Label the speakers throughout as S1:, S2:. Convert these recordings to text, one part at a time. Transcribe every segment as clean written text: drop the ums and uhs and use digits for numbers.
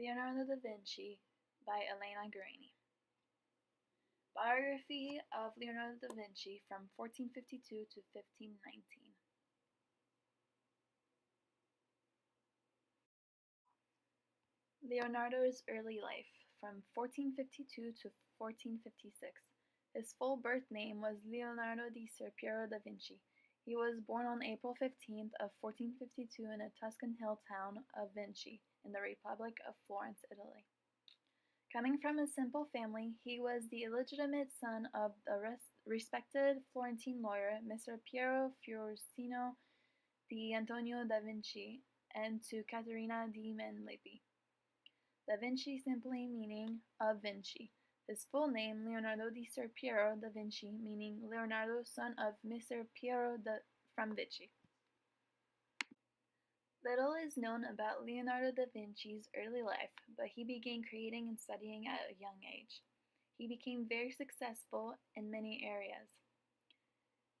S1: Leonardo da Vinci by Elena Guerini. Biography of Leonardo da Vinci from 1452 to 1519. Leonardo's early life from 1452 to 1456. His full birth name was Leonardo di Piero da Vinci. He was born on April 15th of 1452 in a Tuscan hill town of Vinci in the Republic of Florence, Italy. Coming from a simple family, he was the illegitimate son of the respected Florentine lawyer Messer Piero Fiorentino di Antonio da Vinci and to Caterina di Menlipi. Da Vinci simply meaning of Vinci. His full name, Leonardo di Piero da Vinci, meaning Leonardo, son of Messer Piero from Vinci. Little is known about Leonardo da Vinci's early life, but he began creating and studying at a young age. He became very successful in many areas.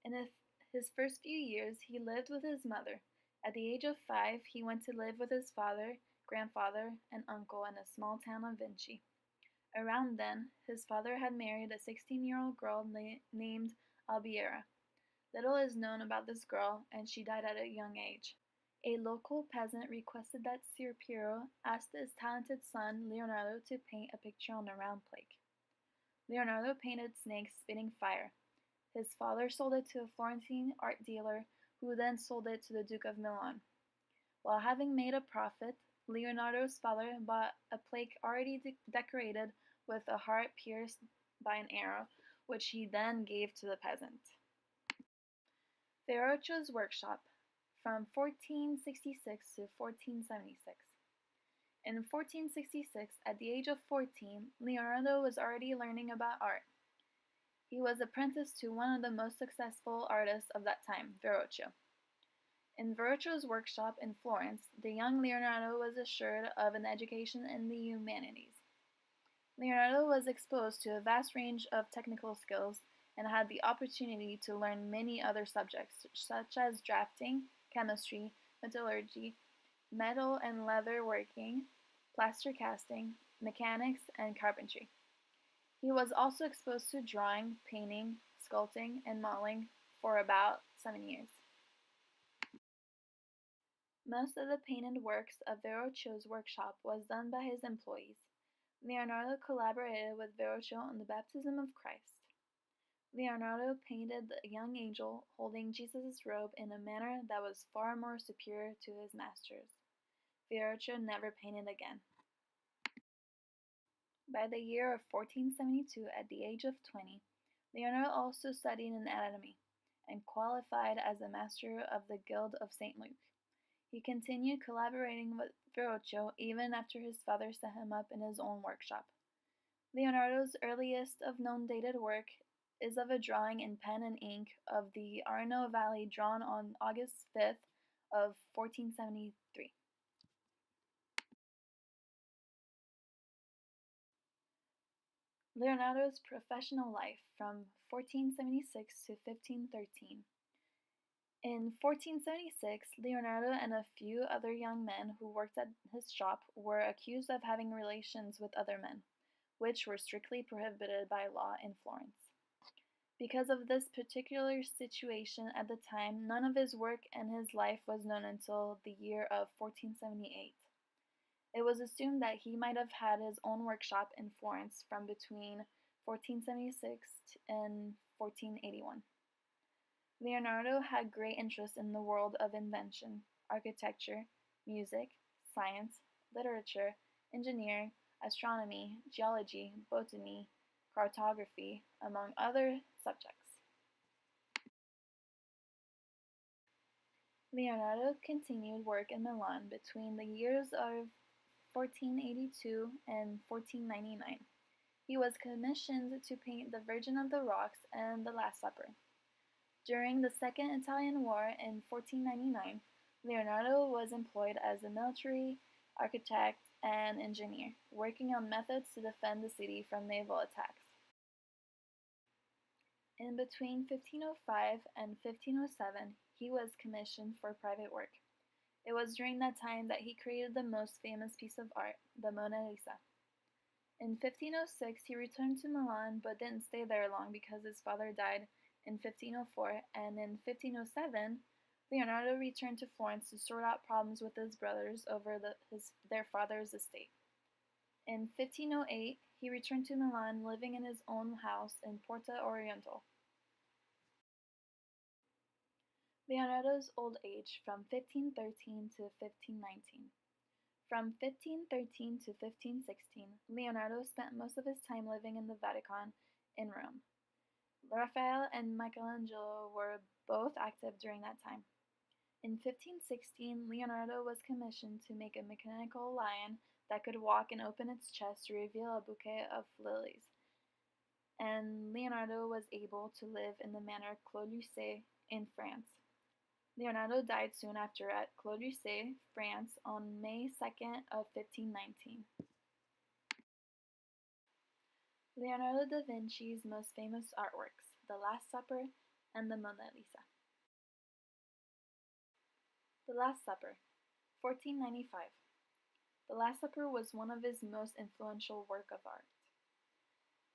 S1: In his first few years, he lived with his mother. At the age of 5, he went to live with his father, grandfather, and uncle in a small town of Vinci. Around then, his father had married a 16-year-old girl named Albiera. Little is known about this girl, and she died at a young age. A local peasant requested that Ser Piero ask his talented son Leonardo to paint a picture on a round plate. Leonardo painted snakes spitting fire. His father sold it to a Florentine art dealer, who then sold it to the Duke of Milan. While having made a profit, Leonardo's father bought a plate already decorated with a heart pierced by an arrow, which he then gave to the peasant. Verrocchio's workshop from 1466 to 1476. In 1466, at the age of 14, Leonardo was already learning about art. He was apprenticed to one of the most successful artists of that time, Verrocchio. In Verrocchio's workshop in Florence, the young Leonardo was assured of an education in the humanities. Leonardo was exposed to a vast range of technical skills and had the opportunity to learn many other subjects, such as drafting, chemistry, metallurgy, metal and leather working, plaster casting, mechanics, and carpentry. He was also exposed to drawing, painting, sculpting, and modeling for about 7 years. Most of the painted works of Verrocchio's workshop was done by his employees. Leonardo collaborated with Verrocchio on the baptism of Christ. Leonardo painted the young angel holding Jesus' robe in a manner that was far more superior to his master's. Verrocchio never painted again. By the year of 1472, at the age of 20, Leonardo also studied anatomy and qualified as a master of the Guild of St. Luke. He continued collaborating with Verrocchio even after his father set him up in his own workshop. Leonardo's earliest of known dated work is of a drawing in pen and ink of the Arno Valley drawn on August 5th of 1473. Leonardo's professional life from 1476 to 1513. In 1476, Leonardo and a few other young men who worked at his shop were accused of having relations with other men, which were strictly prohibited by law in Florence. Because of this particular situation at the time, none of his work and his life was known until the year of 1478. It was assumed that he might have had his own workshop in Florence from between 1476 and 1481. Leonardo had great interest in the world of invention, architecture, music, science, literature, engineering, astronomy, geology, botany, cartography, among other subjects. Leonardo continued work in Milan between the years of 1482 and 1499. He was commissioned to paint the Virgin of the Rocks and the Last Supper. During the Second Italian War in 1499, Leonardo was employed as a military architect and engineer, working on methods to defend the city from naval attacks. In between 1505 and 1507, he was commissioned for private work. It was during that time that he created the most famous piece of art, the Mona Lisa. In 1506, he returned to Milan but didn't stay there long because his father died in 1504, and in 1507, Leonardo returned to Florence to sort out problems with his brothers over their father's estate. In 1508, he returned to Milan, living in his own house in Porta Orientale. Leonardo's old age from 1513 to 1519. From 1513 to 1516, Leonardo spent most of his time living in the Vatican in Rome. Raphael and Michelangelo were both active during that time. In 1516, Leonardo was commissioned to make a mechanical lion that could walk and open its chest to reveal a bouquet of lilies, and Leonardo was able to live in the manor Claude Lucé in France. Leonardo died soon after at Claude Lucé, France, on May 2nd of 1519. Leonardo da Vinci's most famous artworks, The Last Supper and the Mona Lisa. The Last Supper, 1495. The Last Supper was one of his most influential works of art.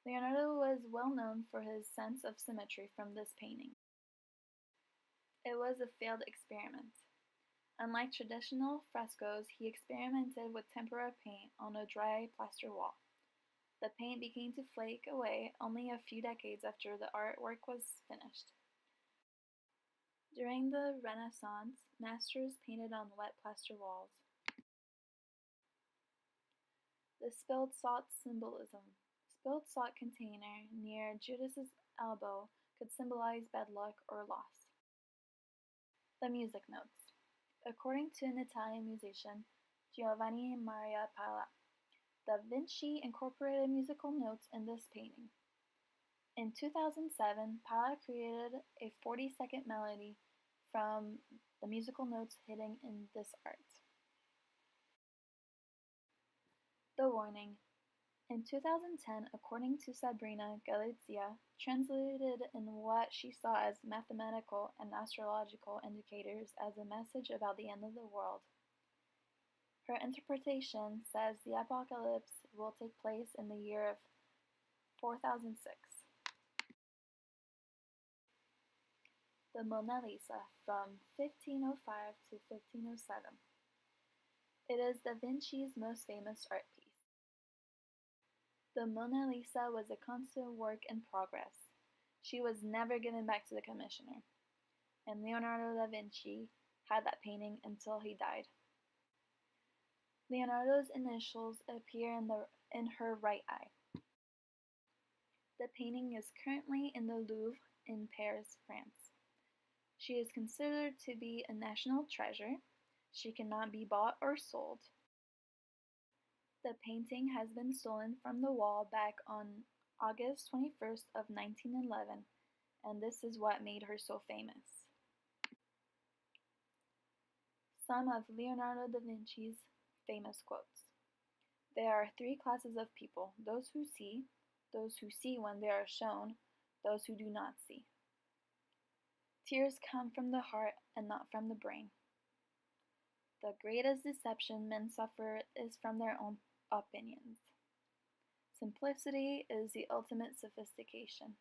S1: Leonardo was well known for his sense of symmetry from this painting. It was a failed experiment. Unlike traditional frescoes, he experimented with tempera paint on a dry plaster wall. The paint began to flake away only a few decades after the artwork was finished. During the Renaissance, masters painted on wet plaster walls. The spilled salt symbolism. Spilled salt container near Judas's elbow could symbolize bad luck or loss. The music notes. According to an Italian musician, Giovanni Maria Pala, Da Vinci incorporated musical notes in this painting. In 2007, Pala created a 40-second melody from the musical notes hidden in this art. The warning. In 2010, according to Sabrina Galizia, translated in what she saw as mathematical and astrological indicators as a message about the end of the world. Her interpretation says the apocalypse will take place in the year of 4006. The Mona Lisa from 1505 to 1507. It is Da Vinci's most famous art piece. The Mona Lisa was a constant work in progress. She was never given back to the commissioner, and Leonardo da Vinci had that painting until he died. Leonardo's initials appear in her right eye. The painting is currently in the Louvre in Paris, France. She is considered to be a national treasure. She cannot be bought or sold. The painting has been stolen from the wall back on August 21st of 1911, and this is what made her so famous. Some of Leonardo da Vinci's famous quotes. There are three classes of people: those who see when they are shown, those who do not see. Tears come from the heart and not from the brain. The greatest deception men suffer is from their own opinions. Simplicity is the ultimate sophistication.